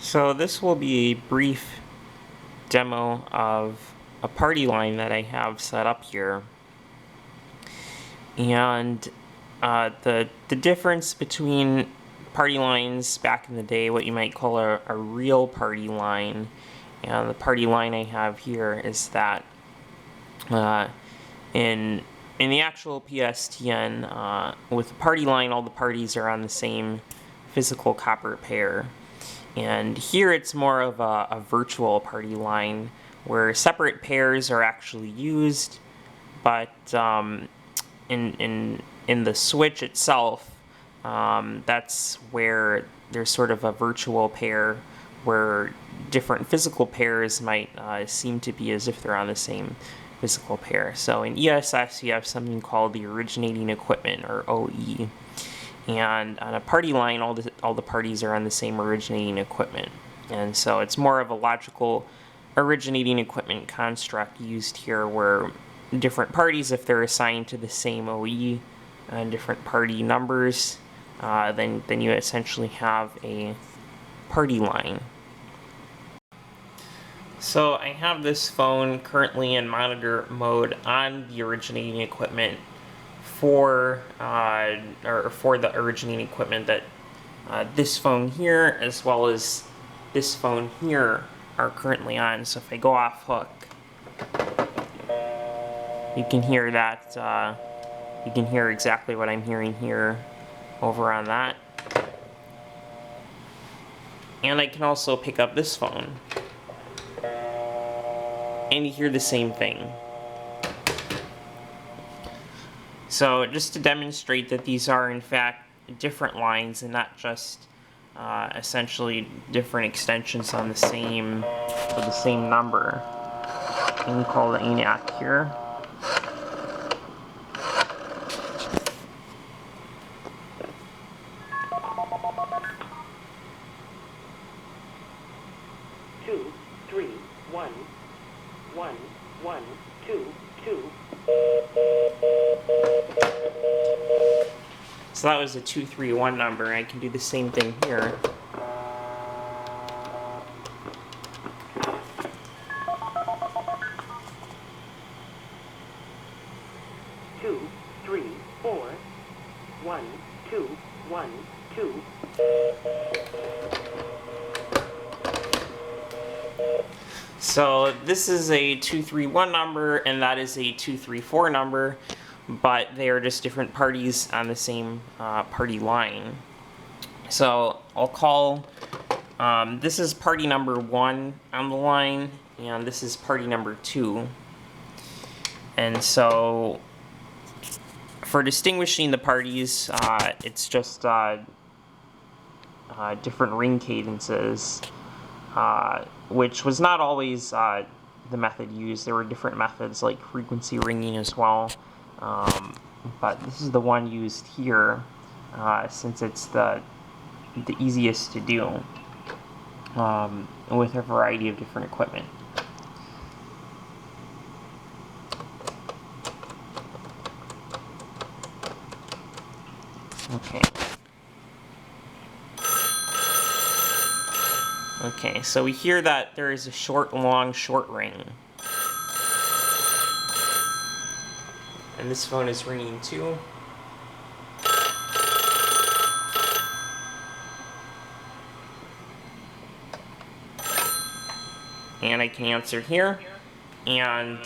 So this will be a brief demo of a party line that I have set up here. And the difference between party lines back in the day, what you might call a real party line, and the party line I have here is that in the actual PSTN, with the party line, all the parties are on the same physical copper pair. And here it's more of a virtual party line where separate pairs are actually used, but in the switch itself, that's where there's sort of a virtual pair where different physical pairs might seem to be as if they're on the same physical pair. So in ESS you have something called the originating equipment, or OE. And on a party line, all the parties are on the same originating equipment. And so it's more of a logical originating equipment construct used here, where different parties, if they're assigned to the same OE and different party numbers, then you essentially have a party line. So I have this phone currently in monitor mode on the originating equipment for the originating equipment that this phone here as well as this phone here are currently on. So if I go off hook, you can hear that, you can hear exactly what I'm hearing here over on that. And I can also pick up this phone and you hear the same thing. So just to demonstrate that these are in fact different lines and not just essentially different extensions on the same number, and we call the ANAC here. Two, three, one, one, one, two, two. So that was a 231 number, and I can do the same thing here. Two, three, four, one, two, one, two. So this is a 231 number, and that is a 234 number, but they are just different parties on the same party line. So I'll call, this is party number 1 on the line, and this is party number 2. And so for distinguishing the parties, it's just different ring cadences, which was not always the method used. There were different methods like frequency ringing as well. But this is the one used here, since it's the easiest to do with a variety of different equipment. Okay, so we hear that there is a short, long, short ring. And this phone is ringing too. And I can answer here. And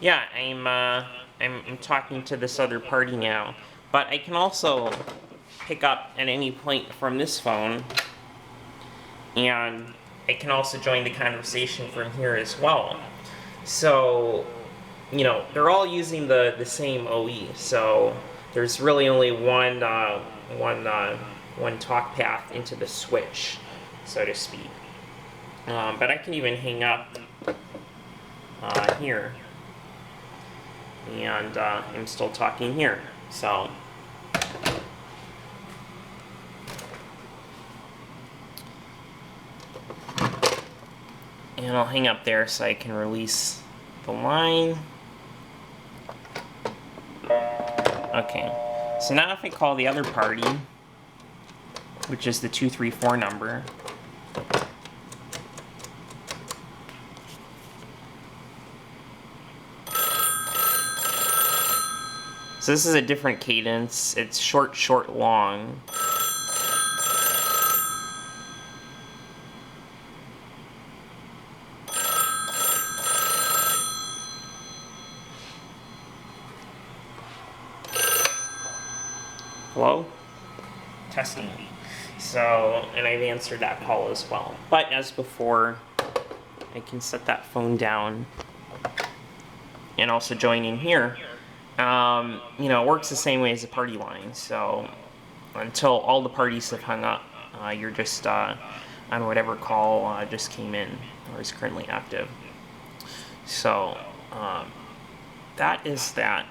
yeah, I'm talking to this other party now. But I can also pick up at any point from this phone, and I can also join the conversation from here as well. So, you know, they're all using the same OE, so there's really only one talk path into the switch, so to speak. But I can even hang up here, and I'm still talking here. So and I'll hang up there so I can release the line. Okay, so now if I call the other party, which is the 234 number, So this is a different cadence. It's short, short, long. Hello? Testing. So, and I've answered that call as well. But as before, I can set that phone down and also join in here. You know, it works the same way as a party line. So until all the parties have hung up, you're just on whatever call just came in or is currently active. So that is that.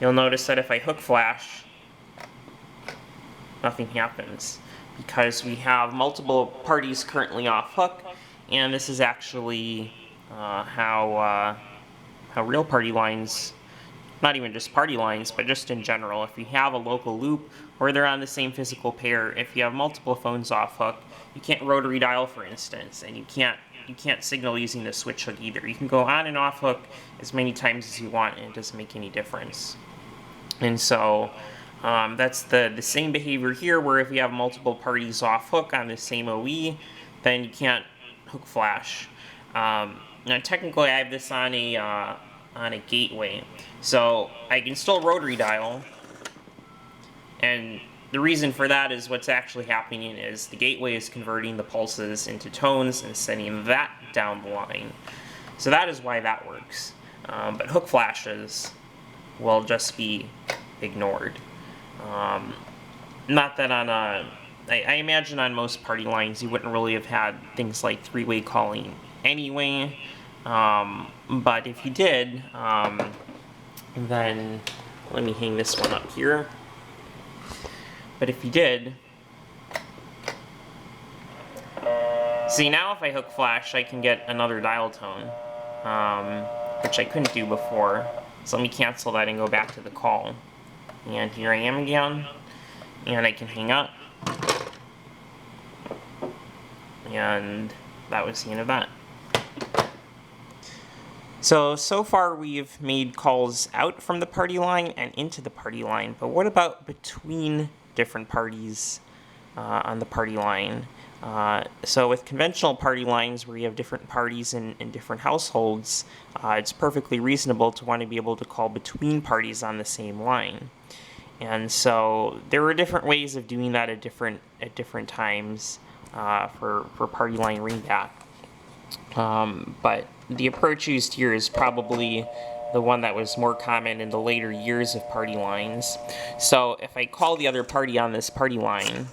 You'll notice that if I hook flash, nothing happens because we have multiple parties currently off hook, and this is actually how real party lines, not even just party lines, but just in general, if you have a local loop or they're on the same physical pair, if you have multiple phones off hook, you can't rotary dial, for instance, and you can't signal using the switch hook either. You can go on and off hook as many times as you want, and it doesn't make any difference. And so that's the same behavior here, where if you have multiple parties off hook on the same OE, then you can't hook flash. Now technically I have this on a gateway, so I can still rotary dial, and the reason for that is what's actually happening is the gateway is converting the pulses into tones and sending that down the line. So that is why that works. But hook flashes will just be ignored. Not that on I imagine on most party lines you wouldn't really have had things like three-way calling anyway, but if you did, then let me hang this one up here. But if you did, see, now if I hook flash, I can get another dial tone, which I couldn't do before. So let me cancel that and go back to the call. And here I am again, and I can hang up. And that was the end of that. So far we've made calls out from the party line and into the party line, but what about between different parties on the party line? So with conventional party lines where you have different parties in different households, it's perfectly reasonable to want to be able to call between parties on the same line. And so there are different ways of doing that at different times for party line ringback. But the approach used here is probably the one that was more common in the later years of party lines. So if I call the other party on this party line,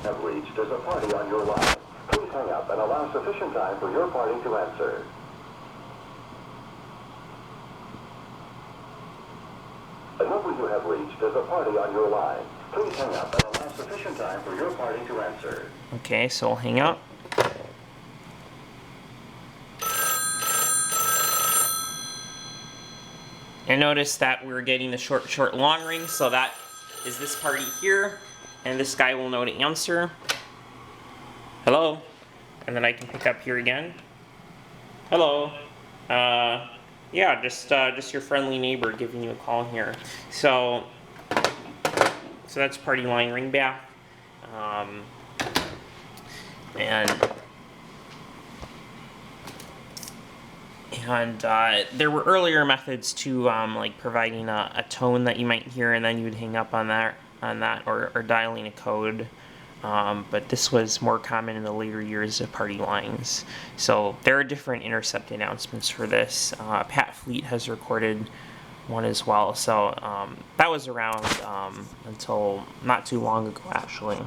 have reached as a party on your line. Please hang up and allow sufficient time for your party to answer. The number you have reached is a party on your line. Please hang up and allow sufficient time for your party to answer. okay, so I'll hang up. And notice that we're getting the short, short, long ring, so that is this party here, and this guy will know to answer. Hello? And then I can pick up here again. Hello? Yeah, just your friendly neighbor giving you a call here. So that's party line ringback. And there were earlier methods to like providing a tone that you might hear, and then you would hang up on that, or dialing a code. But this was more common in the later years of party lines. So there are different intercept announcements for this. Pat Fleet has recorded one as well. So that was around until not too long ago, actually.